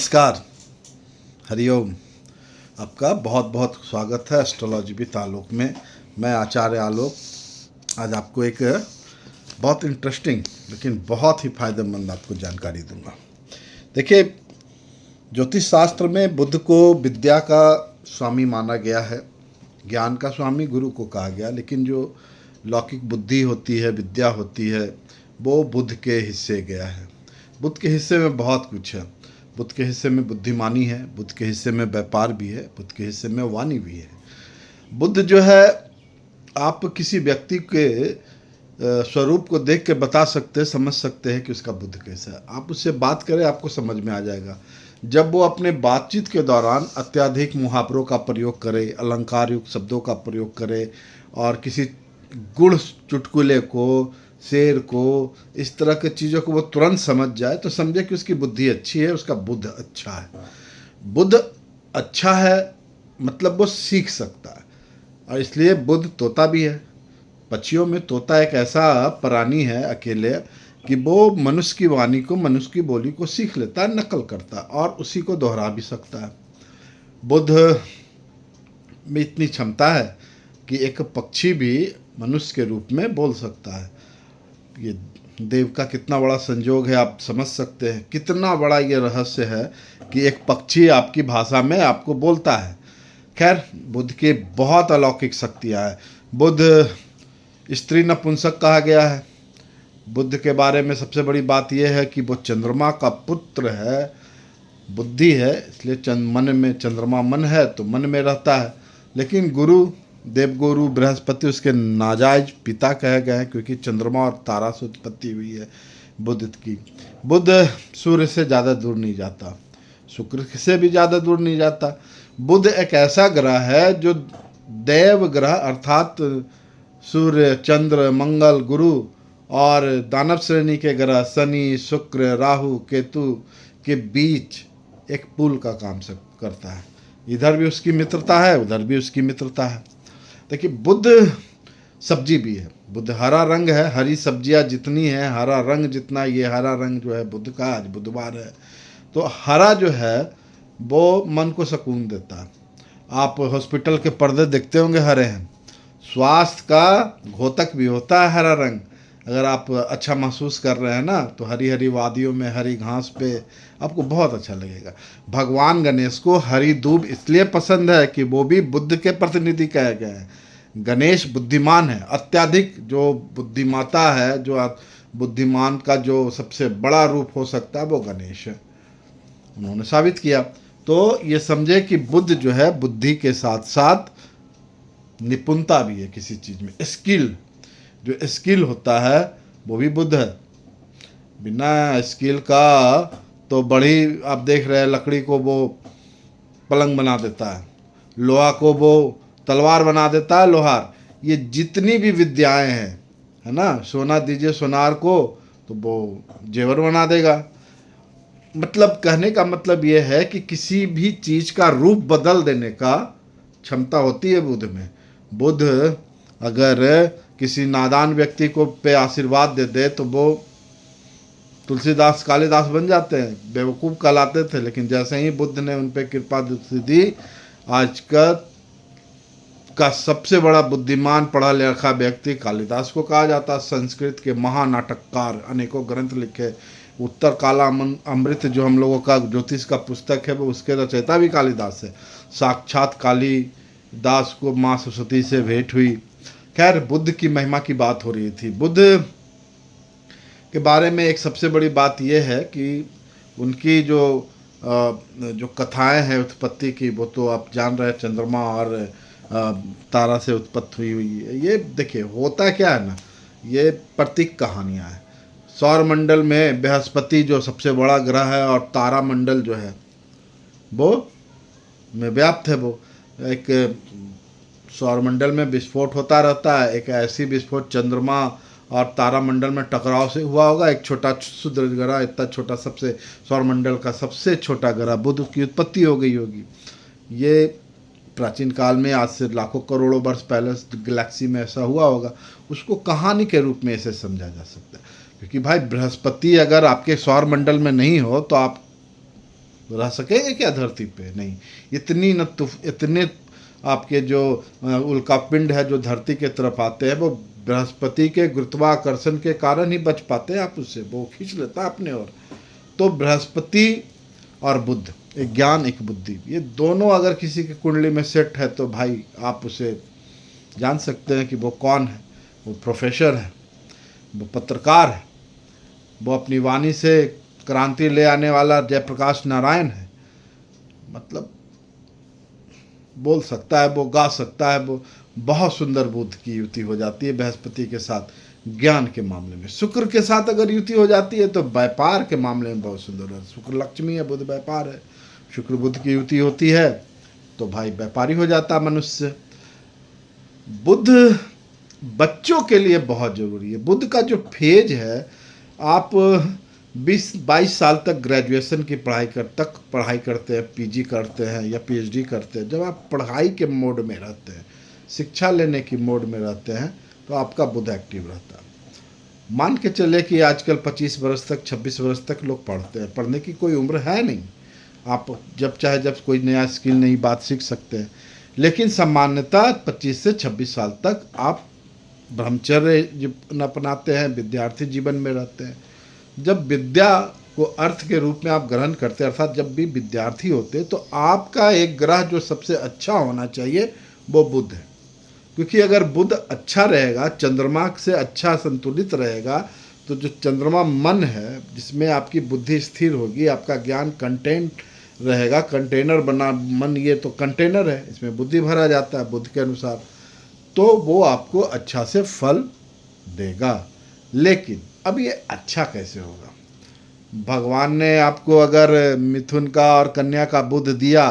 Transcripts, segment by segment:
नमस्कार, हरिओम। आपका बहुत बहुत स्वागत है एस्ट्रोलॉजी विद आलोक में। मैं आचार्य आलोक आज आपको एक बहुत इंटरेस्टिंग लेकिन बहुत ही फायदेमंद आपको जानकारी दूंगा। देखिए, ज्योतिष शास्त्र में बुध को विद्या का स्वामी माना गया है, ज्ञान का स्वामी गुरु को कहा गया, लेकिन जो लौकिक बुद्धि होती है, विद्या होती है, वो बुध के हिस्से गया है। बुध के हिस्से में बहुत कुछ है। बुध के हिस्से में बुद्धिमानी है, बुध के हिस्से में व्यापार भी है, बुध के हिस्से में वाणी भी है। बुध जो है, आप किसी व्यक्ति के स्वरूप को देख के बता सकते हैं, समझ सकते हैं कि उसका बुध कैसा है। आप उससे बात करें, आपको समझ में आ जाएगा। जब वो अपने बातचीत के दौरान अत्याधिक मुहावरों का प्रयोग करे, अलंकार युक्त शब्दों का प्रयोग करे और किसी गुड़ चुटकुले को, शेर को, इस तरह के चीज़ों को वो तुरंत समझ जाए तो समझे कि उसकी बुद्धि अच्छी है, उसका बुध अच्छा है। बुध अच्छा है मतलब वो सीख सकता है, और इसलिए बुध तोता भी है। पक्षियों में तोता एक ऐसा प्राणी है अकेले कि वो मनुष्य की वाणी को, मनुष्य की बोली को सीख लेता है, नकल करता है और उसी को दोहरा भी सकता है। बुध में इतनी क्षमता है कि एक पक्षी भी मनुष्य के रूप में बोल सकता है। ये देव का कितना बड़ा संयोग है, आप समझ सकते हैं। कितना बड़ा ये रहस्य है कि एक पक्षी आपकी भाषा में आपको बोलता है। खैर, बुध की बहुत अलौकिक शक्तियाँ हैं। बुध स्त्री नपुंसक कहा गया है। बुध के बारे में सबसे बड़ी बात यह है कि वो चंद्रमा का पुत्र है, बुद्धि है, इसलिए मन में चंद्रमा मन है तो मन में रहता है। लेकिन गुरु, देवगुरु बृहस्पति उसके नाजायज पिता कहे गए हैं, क्योंकि चंद्रमा और तारा से उत्पत्ति हुई है बुध की। बुध सूर्य से ज़्यादा दूर नहीं जाता, शुक्र से भी ज़्यादा दूर नहीं जाता। बुध एक ऐसा ग्रह है जो देव ग्रह अर्थात सूर्य, चंद्र, मंगल, गुरु और दानव श्रेणी के ग्रह शनि, शुक्र, राहु, केतु के बीच एक पुल का काम करता है। इधर भी उसकी मित्रता है, उधर भी उसकी मित्रता है। देखिए, बुध सब्जी भी है। बुध हरा रंग है। हरी सब्जियां जितनी हैं, हरा रंग जितना, ये हरा रंग जो है बुध का, आज बुधवार है तो हरा जो है वो मन को सुकून देता है। आप हॉस्पिटल के पर्दे देखते होंगे, हरे हैं। स्वास्थ्य का घोतक भी होता है हरा रंग। अगर आप अच्छा महसूस कर रहे हैं ना, तो हरी हरी वादियों में हरी घास पे आपको बहुत अच्छा लगेगा। भगवान गणेश को हरी दूब इसलिए पसंद है कि वो भी बुद्ध के प्रतिनिधि कहे गए हैं। गणेश बुद्धिमान है, अत्याधिक। जो बुद्धिमाता है, जो बुद्धिमान का जो सबसे बड़ा रूप हो सकता है वो गणेश है, उन्होंने साबित किया। तो ये समझे कि बुद्ध जो है, बुद्धि के साथ साथ निपुणता भी है किसी चीज़ में। स्किल, जो स्किल होता है वो भी बुद्ध है। बिना स्किल का तो बड़ी, आप देख रहे हैं, लकड़ी को वो पलंग बना देता है, लोहा को वो तलवार बना देता है, लोहार। ये जितनी भी विद्याएं हैं, है ना, सोना दीजिए सोनार को तो वो जेवर बना देगा। मतलब कहने का मतलब ये है कि किसी भी चीज़ का रूप बदल देने का क्षमता होती है बुध में। बुध अगर किसी नादान व्यक्ति को पे आशीर्वाद दे दे तो वो तुलसीदास कालिदास बन जाते हैं, बेवकूफ़ कहलाते थे। लेकिन जैसे ही बुद्ध ने उन पर कृपा दी, आज का सबसे बड़ा बुद्धिमान पढ़ा लिखा व्यक्ति कालिदास को कहा जाता है। संस्कृत के महानाटककार, अनेकों ग्रंथ लिखे। उत्तर काला अमृत जो हम लोगों का ज्योतिष का पुस्तक है, वो उसके रचयिता भी कालिदास है। साक्षात कालिदास को माँ सरस्वती से भेंट हुई। खैर, बुद्ध की महिमा की बात हो रही थी। बुद्ध के बारे में एक सबसे बड़ी बात यह है कि उनकी जो कथाएं हैं उत्पत्ति की, वो तो आप जान रहे हैं, चंद्रमा और तारा से उत्पत्ति हुई है। ये देखिए, होता क्या है ना, ये प्रतीक कहानियाँ हैं। सौर मंडल में बृहस्पति जो सबसे बड़ा ग्रह है और तारा मंडल जो है वो में व्याप्त है। वो एक सौरमंडल में विस्फोट होता रहता है। एक ऐसी विस्फोट चंद्रमा और तारामंडल में टकराव से हुआ होगा। एक छोटा क्षुद्र ग्रह, इतना छोटा, सबसे सौरमंडल का सबसे छोटा ग्रह, बुध की उत्पत्ति हो गई होगी। ये प्राचीन काल में, आज से लाखों करोड़ों वर्ष पहले गैलेक्सी में ऐसा हुआ होगा। उसको कहानी के रूप में ऐसे समझा जा सकता है, क्योंकि भाई बृहस्पति अगर आपके सौरमंडल में नहीं हो तो आप रह सकेंगे क्या धरती पे? नहीं। इतने आपके जो उल्कापिंड है जो धरती के तरफ आते हैं, वो बृहस्पति के गुरुत्वाकर्षण के कारण ही बच पाते हैं आप उससे, वो खींच लेता है अपने ओर। तो बृहस्पति और बुध, एक ज्ञान एक बुद्धि, ये दोनों अगर किसी की कुंडली में सेट है तो भाई आप उसे जान सकते हैं कि वो कौन है। वो प्रोफेसर है, वो पत्रकार है, वो अपनी वाणी से क्रांति ले आने वाला जयप्रकाश नारायण है। मतलब बोल सकता है, वो गा सकता है, वो बहुत सुंदर बुध की युति हो जाती है बृहस्पति के साथ ज्ञान के मामले में। शुक्र के साथ अगर युति हो जाती है तो व्यापार के मामले में बहुत सुंदर है। शुक्र लक्ष्मी है, बुध व्यापार है। शुक्र बुध की युति होती है तो भाई व्यापारी हो जाता है मनुष्य। बुध बच्चों के लिए बहुत जरूरी है। बुध का जो फेज है, आप 20-22 साल तक ग्रेजुएशन की पढ़ाई करते हैं, पीजी करते हैं या पीएचडी करते हैं। जब आप पढ़ाई के मोड में रहते हैं, शिक्षा लेने की मोड में रहते हैं, तो आपका बुध एक्टिव रहता है। मान के चले कि आजकल 25 वर्ष तक 26 वर्ष तक लोग पढ़ते हैं। पढ़ने की कोई उम्र है नहीं, आप जब चाहे जब कोई नया स्किल नई बात सीख सकते हैं। लेकिन सामान्यतः 25 से 26 साल तक आप ब्रह्मचर्य अपनाते हैं, विद्यार्थी जीवन में रहते हैं। जब विद्या को अर्थ के रूप में आप ग्रहण करते हैं, अर्थात जब भी विद्यार्थी होते हैं, तो आपका एक ग्रह जो सबसे अच्छा होना चाहिए वो बुध है। क्योंकि अगर बुध अच्छा रहेगा, चंद्रमा से अच्छा संतुलित रहेगा, तो जो चंद्रमा मन है जिसमें आपकी बुद्धि स्थिर होगी, आपका ज्ञान कंटेंट रहेगा। कंटेनर बना मन, ये तो कंटेनर है, इसमें बुद्धि भरा जाता है बुध के अनुसार, तो वो आपको अच्छा से फल देगा। लेकिन अब ये अच्छा कैसे होगा? भगवान ने आपको अगर मिथुन का और कन्या का बुध दिया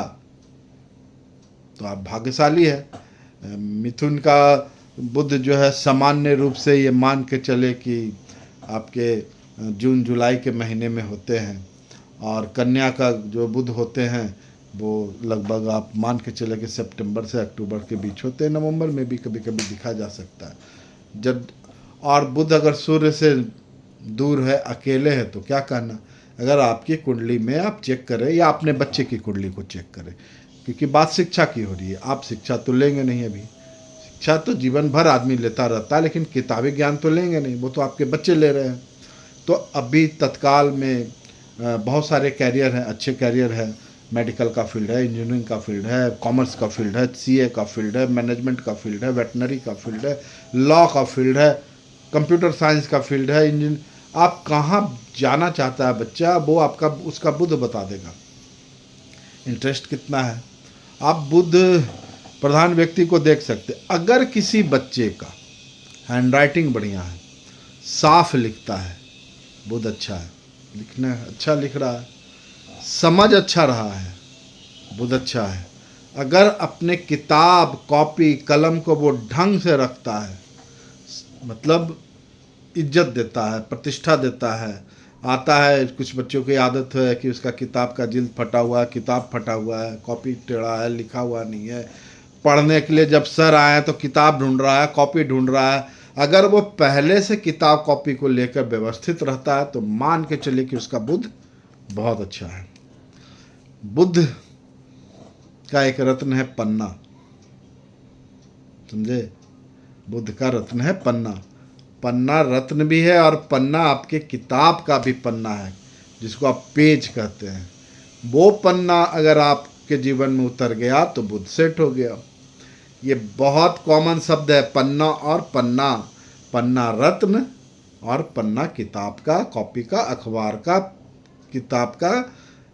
तो आप भाग्यशाली है। मिथुन का बुध जो है सामान्य रूप से ये मान के चले कि आपके जून जुलाई के महीने में होते हैं, और कन्या का जो बुध होते हैं वो लगभग आप मान के चले कि सितंबर से अक्टूबर के बीच होते हैं। नवंबर में भी कभी कभी दिखा जा सकता है जब। और बुध अगर सूर्य से दूर है, अकेले है, तो क्या कहना। अगर आपकी कुंडली में आप चेक करें या अपने बच्चे की कुंडली को चेक करें, क्योंकि बात शिक्षा की हो रही है। आप शिक्षा तो लेंगे नहीं अभी, शिक्षा तो जीवन भर आदमी लेता रहता है, लेकिन किताबी ज्ञान तो लेंगे नहीं, वो तो आपके बच्चे ले रहे हैं। तो अभी तत्काल में बहुत सारे कैरियर हैं, अच्छे कैरियर हैं। मेडिकल का फील्ड है, इंजीनियरिंग का फील्ड है, कॉमर्स का फील्ड है, सीए का फील्ड है, मैनेजमेंट का फील्ड है, वेटनरी का फील्ड है, लॉ का फील्ड है, कंप्यूटर साइंस का फील्ड है। आप कहाँ जाना चाहता है बच्चा, वो आपका उसका बुध बता देगा इंटरेस्ट कितना है। आप बुध प्रधान व्यक्ति को देख सकते। अगर किसी बच्चे का हैंडराइटिंग बढ़िया है, साफ लिखता है, बुध अच्छा है, लिखना अच्छा लिख रहा है, समझ अच्छा रहा है, बुध अच्छा है। अगर अपने किताब कॉपी कलम को वो ढंग से रखता है, मतलब इज्जत देता है, प्रतिष्ठा देता है। आता है, कुछ बच्चों की आदत है कि उसका किताब का जिल्द फटा हुआ है, किताब फटा हुआ है, कॉपी टेढ़ा है, लिखा हुआ नहीं है। पढ़ने के लिए जब सर आए तो किताब ढूंढ रहा है, कॉपी ढूंढ रहा है। अगर वो पहले से किताब कॉपी को लेकर व्यवस्थित रहता है तो मान के चलिए कि उसका बुध बहुत अच्छा है। बुध का एक रत्न है पन्ना, समझे? बुध का रत्न है पन्ना। पन्ना रत्न भी है और पन्ना आपके किताब का भी पन्ना है, जिसको आप पेज कहते हैं। वो पन्ना अगर आपके जीवन में उतर गया तो बुध सेट हो गया। ये बहुत कॉमन शब्द है, पन्ना और पन्ना। पन्ना रत्न और पन्ना किताब का, कॉपी का, अखबार का, किताब का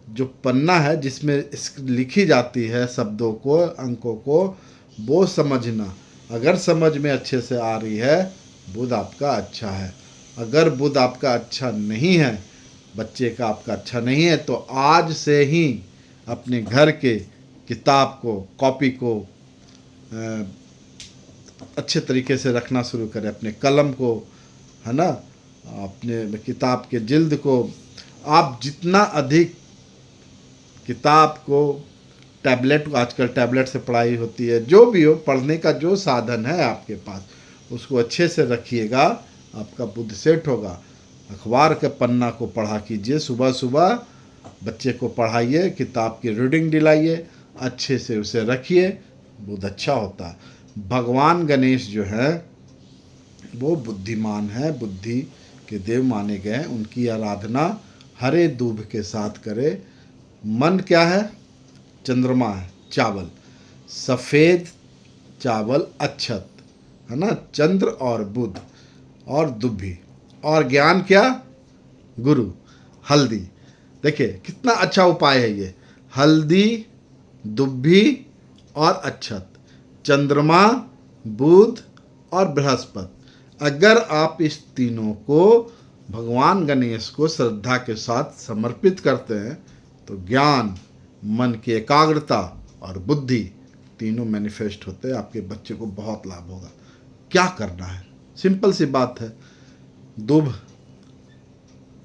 जो पन्ना है जिसमें लिखी जाती है शब्दों को, अंकों को, वो समझना। अगर समझ में अच्छे से आ रही है, बुध आपका अच्छा है। अगर बुध आपका अच्छा नहीं है, बच्चे का आपका अच्छा नहीं है, तो आज से ही अपने घर के किताब को, कॉपी को अच्छे तरीके से रखना शुरू करें, अपने कलम को, है ना, अपने किताब के जिल्द को। आप जितना अधिक किताब को, टैबलेट, आजकल टैबलेट से पढ़ाई होती है, जो भी हो, पढ़ने का जो साधन है आपके पास, उसको अच्छे से रखिएगा, आपका बुध सेट होगा। अखबार के पन्ना को पढ़ा कीजिए सुबह सुबह, बच्चे को पढ़ाइए, किताब की रीडिंग दिलाइए, अच्छे से उसे रखिए, बहुत अच्छा होता है। भगवान गणेश जो है वो बुद्धिमान है, बुद्धि के देव माने गए हैं। उनकी आराधना हरे दूब के साथ करे। मन क्या है? चंद्रमा है, चावल, सफ़ेद चावल अक्षत है ना, चंद्र और बुध और दुभी, और ज्ञान क्या? गुरु। हल्दी, देखिए कितना अच्छा उपाय है ये। हल्दी, दुभी और अक्षत, चंद्रमा, बुध और बृहस्पति। अगर आप इस तीनों को भगवान गणेश को श्रद्धा के साथ समर्पित करते हैं तो ज्ञान, मन की एकाग्रता और बुद्धि तीनों मैनिफेस्ट होते हैं। आपके बच्चे को बहुत लाभ होगा। क्या करना है? सिंपल सी बात है, दूब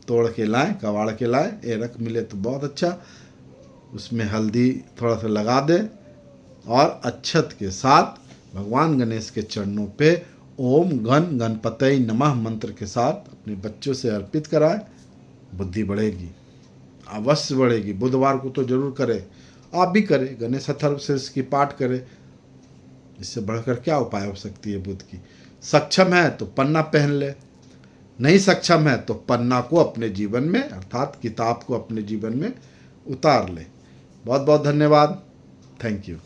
तोड़ के लाएं, कबाड़ के लाएं, एरक मिले तो बहुत अच्छा, उसमें हल्दी थोड़ा सा लगा दें और अक्षत के साथ भगवान गणेश के चरणों पे ओम गण गणपतये नमः मंत्र के साथ अपने बच्चों से अर्पित कराएं। बुद्धि बढ़ेगी, अवश्य बढ़ेगी। बुधवार को तो जरूर करें, आप भी करें, गणेश अथर्वशीर्ष की पाठ करें। इससे बढ़कर क्या उपाय हो सकती है बुध की? सक्षम है तो पन्ना पहन ले, नहीं सक्षम है तो पन्ना को अपने जीवन में अर्थात किताब को अपने जीवन में उतार ले। बहुत बहुत धन्यवाद। Thank you.